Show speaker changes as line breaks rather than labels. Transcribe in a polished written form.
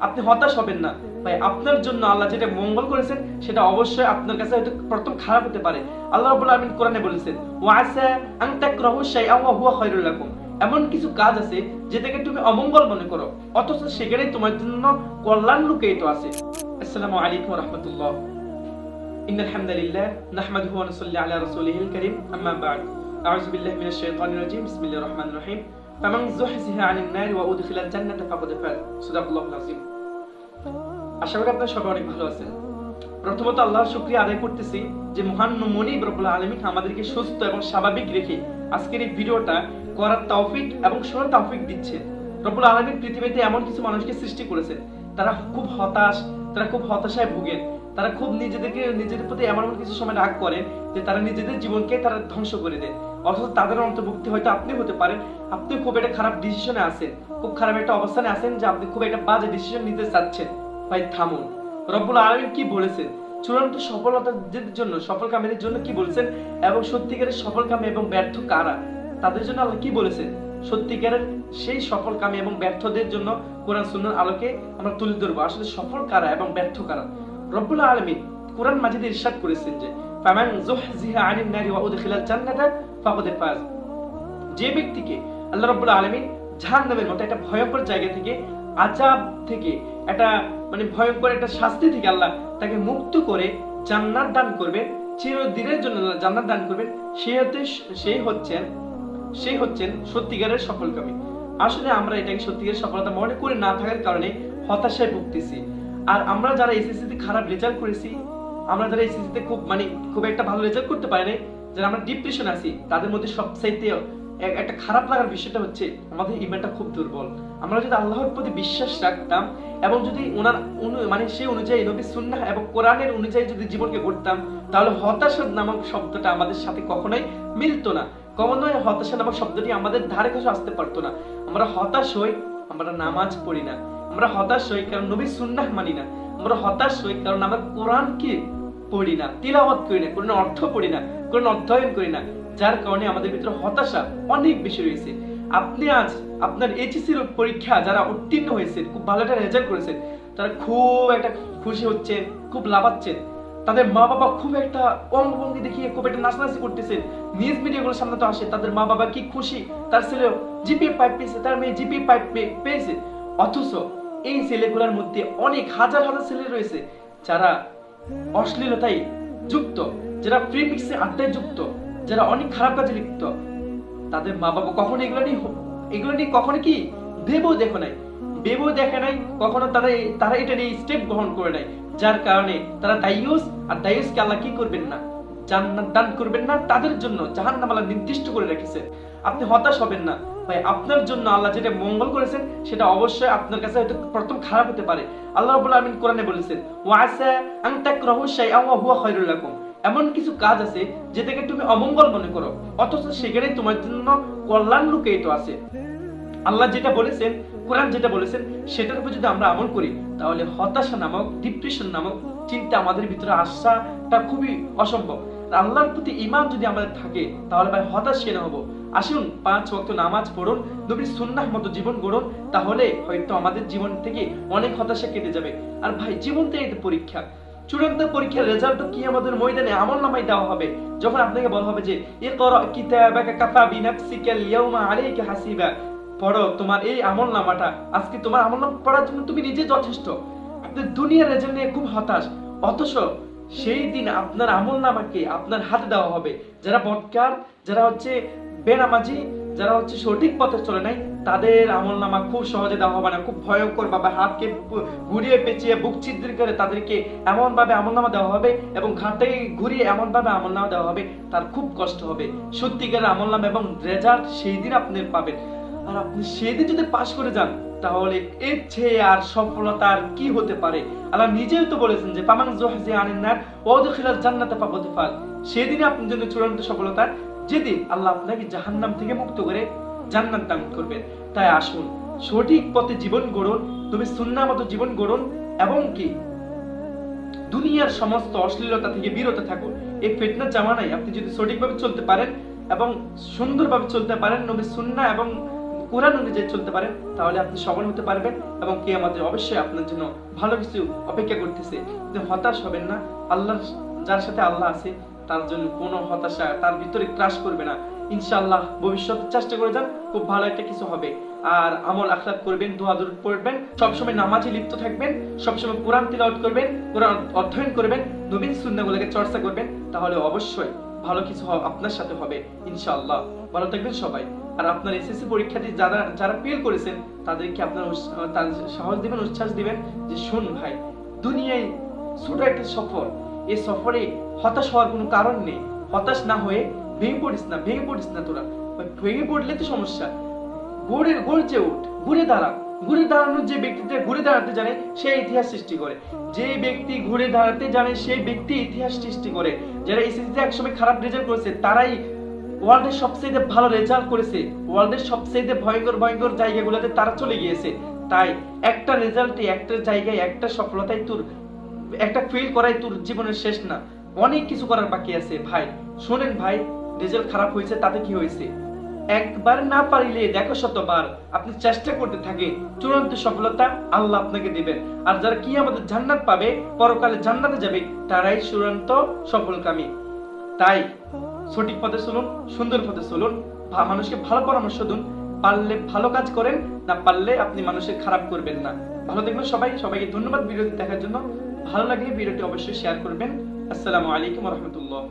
আপনি হতাশ হবেন না ভাই। আপনার জন্য আল্লাহ যেটা মঙ্গল করেছেন সেটা অবশ্যই আপনার কাছে হয়তো প্রথম খারাপ হতে পারে। আল্লাহ রাব্বুল আলামিন কোরআনে বলেছেন, ওয়াসা আন তাকরাহু শাইআন ওয়া হুয়া খায়রুল লাকুম। এমন কিছু কাজ আছে যেটাকে তুমি অমঙ্গল মনে করো, অথচ সেখানে তোমার জন্য কল্যাণ লুকিয়ে আছে। আসসালামু আলাইকুম ওয়া রাহমাতুল্লাহ। ইন্নাল হামদালিল্লাহ নাহমাদুহু ওয়া নুসাল্লি আলা রাসূলিহিল কারীম, আম্মা বা'দ। আউযু বিল্লাহি মিনাশ শাইতানির রাজীম। বিসমিল্লাহির রহমানির রহিম। ফামান যুহজিহা আনিন নারি ওয়া উদখিলাল জান্নাতা ফাকাদ ফাজ। সাদাকাল্লাহুল আযীম। আশা করি আপনারা সবাই অনেক ভালো আছেন। প্রথমত আল্লাহর শুকরিয়া আদায় করতেছি যে মহান মুনিব রব্বুল আলামিন আমাদেরকে সুস্থ এবং স্বাভাবিক রেখে আজকের এই ভিডিওটা করার তৌফিক এবং শোনার তৌফিক দিচ্ছেন। রব্বুল আলামিন পৃথিবীতে এমন কিছু মানুষকে সৃষ্টি করেছেন, তারা খুব হতাশ, তারা খুব হতাশায় ভোগেন, তারা খুব নিজেদের প্রতি এমন কিছু সময় রাগ করেন যে তারা নিজেদের জীবনকে তারা ধ্বংস করে দেন। অথচ তাদের অন্তর্ভুক্তি হয়তো আপনি হতে পারেন। আপনি খুব একটা খারাপ ডিসিশনে আছেন, খুব খারাপ একটা অবস্থানে আছেন যে আপনি খুব একটা বাজে ডিসিশন নিতে চাচ্ছেন। ভাই থামুন। রব্বুল আলামিন কি বলেছেন, চূড়ান্ত সফলতার জন্য, সফলকামীদের জন্য কি বলেছেন, এবং সত্যিকারের সফলকামী এবং ব্যর্থ কারা, তাদের জন্য আল্লাহ কি বলেছেন, সত্যিকারের সেই সফলকামী এবং ব্যর্থদের জন্য কোরআন সুন্নাহর আলোকে আমরা তুলে ধরবো আসলে সফল কারা এবং ব্যর্থ কারা। রব্বুল আলামিন কোরআন মাজিদে ইরশাদ করেছেন যে ফামান যুহজিহা আনিন নারি ওয়া উদখিলাল জান্নাতা ফাকাদ ফাজ। যে ব্যক্তিকে আল্লাহ রাব্বুল আলামিন জাহান্নামের মতো একটা ভয়ঙ্কর জায়গা থেকে, আযাব থেকে, একটা ভয়ঙ্কর একটা শাস্তি থেকে আল্লাহ তাকে মুক্ত করে জান্নাত দান করবেন, চিরদিনের জন্য জান্নাত দান করবেন, সেই হচ্ছেন সত্যিকারের সফলকামী। আসলে আমরা এটাকে সত্যিকারের সফলতা মনে করে না থাকার কারণে হতাশায় ভুগতেছি। আর আমরা যারা এসএসসি তে খারাপ রেজাল্ট করেছি, আমরা যারা এসএসসি তে খুব একটা ভালো রেজাল্ট করতে পারি না, যারা আমরা ডিপ্রেশন আছি, তাদের মধ্যে সবচাইতে একটা খারাপ লাগার বিষয়টা হচ্ছে আমাদের ঈমানটা খুব দুর্বল। আমরা যদি আল্লাহর প্রতি বিশ্বাস রাখতাম এবং যদি ওনার সেই অনুযায়ী নবী সুন্নাহ এবং কোরআনের অনুযায়ী যদি জীবনকে গড়তাম, তাহলে হতাশা নামক শব্দটা আমাদের সাথে কখনোই মিলতো না। কখনোই হতাশা নামক শব্দটি আমাদের ধারে কাছে আসতে পারতো না। আমরা হতাশ হই, আমরা নামাজ পড়ি না। আমরা হতাশ হই কারণ নবী সুন্নাহ মানি না। আমরা হতাশ হই কারণ আমরা কোরআনকে পড়ি না, তিলাওয়াত করি না, কোরআন অর্থ পড়ি না, কোরআন অধ্যয়ন করি না, যার কারণে আমাদের ভিতরে হতাশা অনেক বেশি রয়েছে। আপনি আজ আপনার এইচএসসি পরীক্ষা যারা উত্তীর্ণ হয়েছে, খুব ভালো একটা রেজাল্ট করেছেন, তারা খুব একটা খুশি হচ্ছেন, খুব লাফাচ্ছেন। তাদের মা বাবা খুব একটা অঙ্গভঙ্গি দেখিয়ে খুব একটা নাচানাচি করতেছেন। নিউজ মিডিয়াগুলোর সামনে তো আসে তাদের মা বাবা কি খুশি, তার ছেলে জিপিএ 5 পেয়েছে, তার মেয়ে জিপিএ 5 পেয়েছে। অথচ এই ছেলেগুলোর মধ্যে অনেক হাজার হাজার ছেলে রয়েছে যারা অশ্লীলতায় যুক্ত, যারা ফ্রি মিক্সে আড্ডায় যুক্ত, যারা অনেক খারাপ কাজে লিপ্ত। তাদের মা বাবা কখনো এগুলো নিয়ে কখনো কি ভেবেও দেখে নাই, কখনো তারা এটা নিয়ে স্টেপ গ্রহণ করে নাই, যার কারণে তারা দায়ুসকে আল্লাহ কি করবেন না, জান্নাত দান করবেন না, তাদের জন্য জাহান্নাম আল্লাহ নির্দিষ্ট করে রেখেছেন। আপনি হতাশ হবেন না ভাই। আপনার জন্য আল্লাহ যেটা মঙ্গল করেছেন সেটা অবশ্যই আপনার কাছে হয়তো প্রথম খারাপ হতে পারে। আল্লাহ রাব্বুল আলামিন কোরআনে বলেছেন, ওয়াসা আন তাকরাহু শাইআন ওয়া হুয়া খায়রুল লাকুম। এমন কিছু কাজ আছে যেটাকে তুমি অমঙ্গল মনে করো, অথচ সেখানে তোমার জন্য কল্যাণ লুকিয়ে আছে। আল্লাহ যেটা বলেছেন, কোরআন যেটা বলেছেন, সেটার উপর যদি আমরা আমল করি, তাহলে হতাশা নামক, ডিপ্রেশন নামক চিন্তা আমাদের ভিতরে আসাটা খুবই অসম্ভব। আল্লাহর প্রতি ঈমান যদি আমাদের থাকে, তাহলে ভাই হতাশ কেন হব? আসুন 5 ওয়াক্ত নামাজ পড়ুন, নবীর সুন্নাহ মতো জীবন গড়ুন, তাহলে হয়তো আমাদের জীবন থেকে অনেক হতাশা কেটে যাবে। আর ভাই জীবন তো এটা পরীক্ষা, চূড়ান্ত পরীক্ষার রেজাল্ট কি আমাদের ময়দানে আমলনামায় দেওয়া হবে। যখন আপনাকে বলা হবে যে ইকরা কিতাবাকা কাফা বিনাফসিকা আল-ইয়াওমা আলাইকা হাসিবা, পড়ো তোমার এই আমলনামাটা, আজকে তোমার আমলনামা পড়ার জন্য তুমি নিজে যথেষ্ট। আপনি দুনিয়ার রেজাল্ট নিয়ে খুব হতাশ, অথচ সেই দিন আপনার আমলনামাকে আপনার হাতে দেওয়া হবে। যারা বদকার, যারা বেনামাজি, যারা সঠিক পথে চলে নাই, তাদের আমলনামা খুব সহজে দেওয়া হবে না। খুব ভয়ঙ্কর ভাবে হাতকে ঘুরিয়ে পেঁচিয়ে বুক ছিদ্র করে তাদেরকে এমন ভাবে আমলনামা দেওয়া হবে এবং ঘাটটাকে ঘুরিয়ে এমন ভাবে আমলনামা দেওয়া হবে, তার খুব কষ্ট হবে। সত্যিকারের আমলনামা এবং রেজাল্ট সেই দিন আপনি পাবেন। আর আপনি সেদিন যদি পাশ করে যান, তাহলে এর চেয়ে আর সফলতা আর কি হতে পারে? আল্লাহ নিজেই তো বলেছেন যে ফামান যুহজিহা আনিন নার ওয়া উদখিলাল জান্নাতা ফাকাদ ফাজ। সেদিন আপনার জন্য চূড়ান্ত সফলতা, যেদিন আল্লাহ আপনাকে জাহান্নাম থেকে মুক্ত করে জান্নাত দান করবেন। তাই আসুন সঠিক পথে জীবন গড়ুন, তুমি সুন্নাহ মতো জীবন গড়ুন, এবং কি দুনিয়ার সমস্ত অশ্লীলতা থেকে বিরত থাকুন। এই ফিতনার জামানায় আপনি যদি সঠিকভাবে চলতে পারেন এবং সুন্দরভাবে চলতে পারেন, নবী সুন্নাহ এবং কোরআন অনুযায়ী চলতে পারেন, তাহলে আপনি সফল হতে পারবেন এবং কিয়ামতে অবশ্যই আপনার জন্য ভালো কিছু অপেক্ষা করতেছে। কিন্তু হতাশ হবেন না। আল্লাহ, যার সাথে আল্লাহ আছে তার জন্য কোনো হতাশা তার ভিতরে ক্রাশ করবে না। ইনশাআল্লাহ ভবিষ্যতে চেষ্টা করে যান, খুব ভালো একটা কিছু হবে। আর আমল আখলাক করবেন, দোয়া দরুদ পড়বেন, সবসময় নামাজে লিপ্ত থাকবেন, সবসময় কোরআন তিলাওয়াত করবেন, কোরআন অধ্যয়ন করবেন, নবীন সুন্নাহগুলোকে চর্চা করবেন, তাহলে অবশ্যই ভালো কিছু আপনার সাথে হবে ইনশাআল্লাহ। ভালো থাকবেন সবাই। আর আপনার এসএসসি পরীক্ষার্থী যারা যারা ফেল করেছেন তাদেরকে আপনার সাহস দিবেন, উচ্ছ্বাস দিবেন যে শুন ভাই, দুনিয়ায় ছোট একটা সফর, এই সফরে হতাশ হওয়ার কোনো কারণ নেই। হতাশ না হয়ে ভেঙে পড়িস না তোরা। ভেঙে পড়লে তো সমস্যা। গর্জে উঠ, ঘুরে দাঁড়া। ঘুরে দাঁড়ানোর যে ব্যক্তিটা ঘুরে দাঁড়াতে জানে সে ইতিহাস সৃষ্টি করে। যে ব্যক্তি ঘুরে দাঁড়াতে জানে সেই ব্যক্তি ইতিহাস সৃষ্টি করে। যারা এসএসসিতে একসময় খারাপ রেজাল্ট করেছে তারাই ওয়ার্ল্ডের সবচেয়ে ভালো রেজাল্ট করেছে। ওয়ার্ল্ডের সবচেয়ে ভয়ঙ্কর জায়গাগুলোতে তারা চলে গিয়েছে। তাই একটা রেজাল্টে, একটা জায়গায়, একটা সফলতায় তোর একটা ফেল করাই তোর জীবনের শেষ না। অনেক কিছু করার বাকি আছে ভাই। শোনেন ভাই, রেজাল্ট খারাপ হয়েছে তাতে কি হয়েছে? একবার না পারিলে দেখো শতবার। আপনি চেষ্টা করতে থাকেন, চূড়ান্ত সফলতা আল্লাহ আপনাকে দিবেন। আর যারা কি আমাদের জান্নাত পাবে, পরকালে জান্নাতে যাবে, তারাই চূড়ান্ত সফলকামী। তাই সঠিক পথে চলুন, সুন্দর পথে চলুন, মানুষকে ভালো পরামর্শ দিন। পারলে ভালো কাজ করেন, না পারলে আপনি মানুষের খারাপ করবেন না। ভালো থাকবেন সবাই। সবাইকে ধন্যবাদ ভিডিওটি দেখার জন্য। ভালো লাগলে ভিডিওটি অবশ্যই শেয়ার করবেন। আসসালামু আলাইকুম ওয়া রাহমাতুল্লাহ।